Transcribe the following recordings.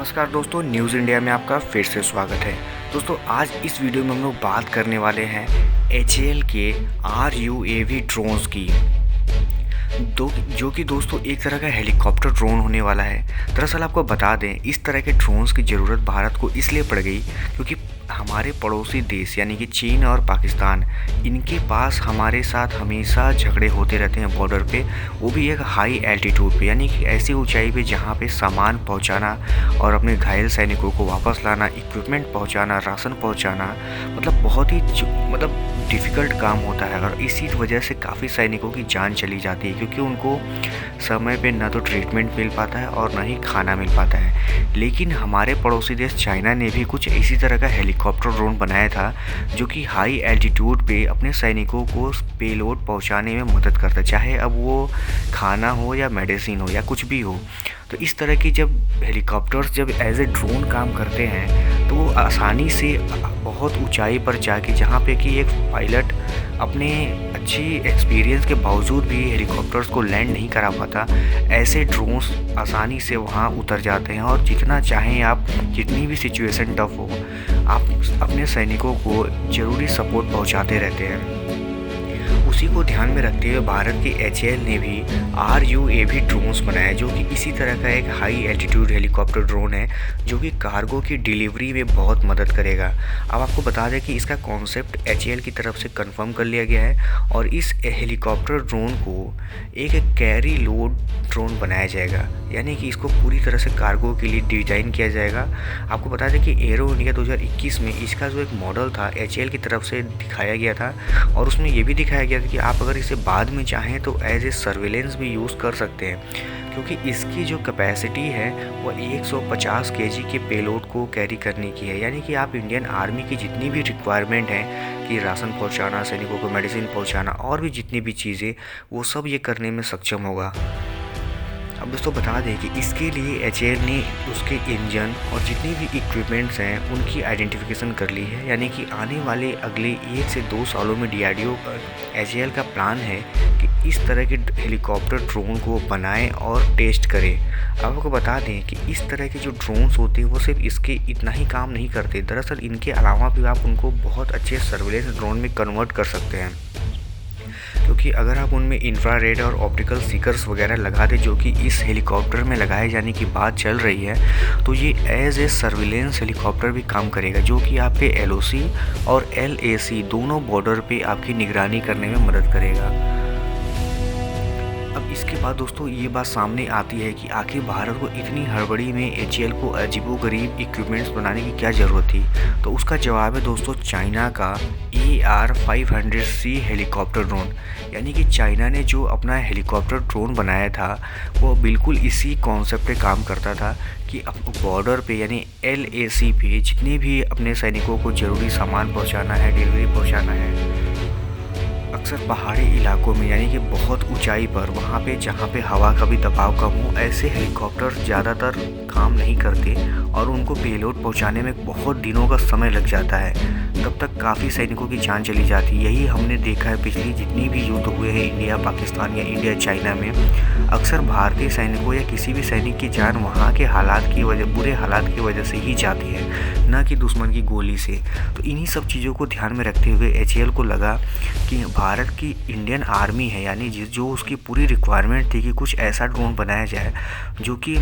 नमस्कार दोस्तों, news India में आपका फिर से स्वागत है। दोस्तों आज इस वीडियो में हम लोग बात करने वाले हैं HAL के RUAV ड्रोन्स की, जो कि दोस्तों एक तरह का हेलीकॉप्टर ड्रोन होने वाला है। दरअसल आपको बता दें, इस तरह के ड्रोन्स की ज़रूरत भारत को इसलिए पड़ गई क्योंकि हमारे पड़ोसी देश यानी कि चीन और पाकिस्तान, इनके पास हमारे साथ हमेशा झगड़े होते रहते हैं बॉर्डर पे, वो भी एक हाई एल्टीट्यूड पे, यानी कि ऐसी ऊंचाई पे जहाँ पे सामान पहुँचाना और अपने घायल सैनिकों को वापस लाना, इक्विपमेंट पहुँचाना, राशन पहुँचाना, मतलब बहुत ही डिफ़िकल्ट काम होता है। और इसी वजह से काफ़ी सैनिकों की जान चली जाती है क्योंकि उनको समय पे ना तो ट्रीटमेंट मिल पाता है और ना ही खाना मिल पाता है। लेकिन हमारे पड़ोसी देश चाइना ने भी कुछ इसी तरह का हेलीकॉप्टर ड्रोन बनाया था जो कि हाई एल्टीट्यूड पे अपने सैनिकों को पेलोड पहुंचाने में मदद करता है, चाहे अब वो खाना हो या मेडिसिन हो या कुछ भी हो। तो इस तरह की जब हेलीकॉप्टर्स जब एज ए ड्रोन काम करते हैं तो वो आसानी से बहुत ऊंचाई पर जाके, जहाँ पे कि एक पायलट अपने अच्छी एक्सपीरियंस के बावजूद भी हेलीकॉप्टर्स को लैंड नहीं करा पाता, ऐसे ड्रोन्स आसानी से वहाँ उतर जाते हैं और जितना चाहें आप, जितनी भी सिचुएशन टफ हो, आप अपने सैनिकों को ज़रूरी सपोर्ट पहुँचाते रहते हैं। उसी को ध्यान में रखते हुए भारत के HAL ने भी RUAV ड्रोन्स बनाया, जो कि इसी तरह का एक हाई एल्टीट्यूड हेलीकॉप्टर ड्रोन है जो कि कार्गो की डिलीवरी में बहुत मदद करेगा। अब आपको बता दें कि इसका कॉन्सेप्ट HAL की तरफ से कंफर्म कर लिया गया है और इस हेलीकॉप्टर ड्रोन को एक कैरी लोड ड्रोन बनाया जाएगा, यानी कि इसको पूरी तरह से कार्गो के लिए डिज़ाइन किया जाएगा। आपको बता दें कि एरो इंडिया 2021 में इसका जो एक मॉडल था HAL की तरफ से दिखाया गया था और उसमें ये भी दिखाया गया था कि आप अगर इसे बाद में चाहें तो एज ए सर्विलेंस भी यूज़ कर सकते हैं, क्योंकि इसकी जो कैपेसिटी है वो 150 kg के पेलोड को कैरी करने की है। यानी कि आप इंडियन आर्मी की जितनी भी रिक्वायरमेंट हैं कि राशन पहुंचाना, सैनिकों को मेडिसिन पहुंचाना और भी जितनी भी चीज़ें, वो सब ये करने में सक्षम होगा। अब दोस्तों बता दें कि इसके लिए HAL ने उसके इंजन और जितनी भी इक्विपमेंट्स हैं उनकी आइडेंटिफिकेशन कर ली है, यानी कि आने वाले अगले 1 से 2 सालों में DRDO HAL का प्लान है कि इस तरह के हेलीकॉप्टर ड्रोन को बनाएं और टेस्ट करें। अब आपको बता दें कि इस तरह के जो ड्रोन्स होते हैं वो सिर्फ इसके इतना ही काम नहीं करते, दरअसल इनके अलावा भी आप उनको बहुत अच्छे सर्विलेंस ड्रोन में कन्वर्ट कर सकते हैं, क्योंकि अगर आप उनमें इंफ्रारेड और ऑप्टिकल सीकर्स वगैरह लगा दें, जो कि इस हेलीकॉप्टर में लगाए जाने की बात चल रही है, तो ये एज ए सर्विलेंस हेलीकॉप्टर भी काम करेगा, जो कि आपके LOC और LAC दोनों बॉर्डर पे आपकी निगरानी करने में मदद करेगा। अब इसके बाद दोस्तों ये बात सामने आती है कि आखिर भारत को इतनी हड़बड़ी में HAL को अजीबोगरीब इक्विपमेंट्स बनाने की क्या ज़रूरत थी। तो उसका जवाब है दोस्तों चाइना का AR-500C हेलीकॉप्टर ड्रोन। यानी कि चाइना ने जो अपना हेलीकॉप्टर ड्रोन बनाया था वो बिल्कुल इसी कॉन्सेप्ट पे काम करता था कि बॉर्डर पे यानी LAC पे जितने भी अपने सैनिकों को ज़रूरी सामान पहुँचाना है, डिलीवरी पहुँचाना है, अक्सर पहाड़ी इलाकों में, यानी कि बहुत ऊंचाई पर, वहाँ पे जहाँ पे हवा का भी दबाव कम हो, ऐसे हेलीकॉप्टर ज़्यादातर काम नहीं करते और उनको पेलोड पहुँचाने में बहुत दिनों का समय लग जाता है, तब तक काफ़ी सैनिकों की जान चली जाती है। यही हमने देखा है पिछली जितनी भी युद्ध हुए हैं इंडिया पाकिस्तान या इंडिया चाइना में, अक्सर भारतीय सैनिकों या किसी भी सैनिक की जान वहाँ के हालात की वजह, बुरे हालात की वजह से ही जाती है, ना कि दुश्मन की गोली से। तो इन्हीं सब चीज़ों को ध्यान में रखते हुए HAL को लगा कि भारत की इंडियन आर्मी है, यानी जो उसकी पूरी रिक्वायरमेंट थी कि कुछ ऐसा ड्रोन बनाया जाए जो कि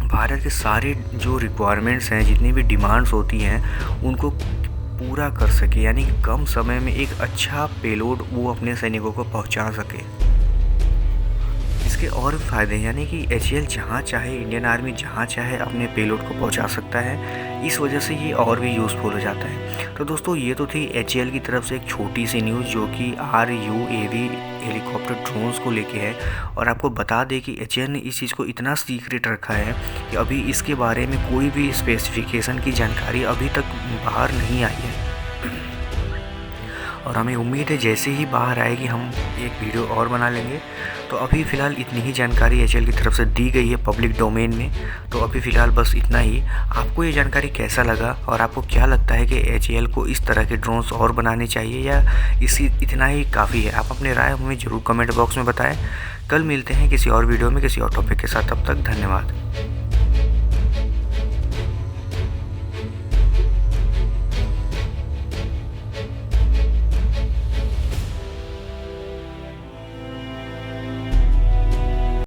भारत के सारे जो रिक्वायरमेंट्स हैं, जितनी भी डिमांड्स होती हैं, उनको पूरा कर सके, यानी कि कम समय में एक अच्छा पेलोड वो अपने सैनिकों को पहुंचा सके। इसके और भी फ़ायदे हैं, यानी कि HAL जहाँ चाहे, इंडियन आर्मी जहाँ चाहे अपने पेलोड को पहुँचा सकता है, इस वजह से ये और भी यूज़फुल हो जाता है। तो दोस्तों ये तो थी HAL की तरफ से एक छोटी सी न्यूज़ जो कि RUAV हेलीकॉप्टर ड्रोन्स को लेके है। और आपको बता दें कि HAL ने इस चीज़ को इतना सीक्रेट रखा है कि अभी इसके बारे में कोई भी स्पेसिफिकेशन की जानकारी अभी तक बाहर नहीं आई है, और हमें उम्मीद है जैसे ही बाहर आएगी हम एक वीडियो और बना लेंगे। तो अभी फ़िलहाल इतनी ही जानकारी HAL की तरफ से दी गई है पब्लिक डोमेन में। तो अभी फ़िलहाल बस इतना ही। आपको ये जानकारी कैसा लगा और आपको क्या लगता है कि HAL को इस तरह के ड्रोन्स और बनाने चाहिए या इतना ही काफ़ी है? आप अपनी राय हमें ज़रूर कमेंट बॉक्स में बताएं। कल मिलते हैं किसी और वीडियो में किसी और टॉपिक के साथ। तब तक धन्यवाद।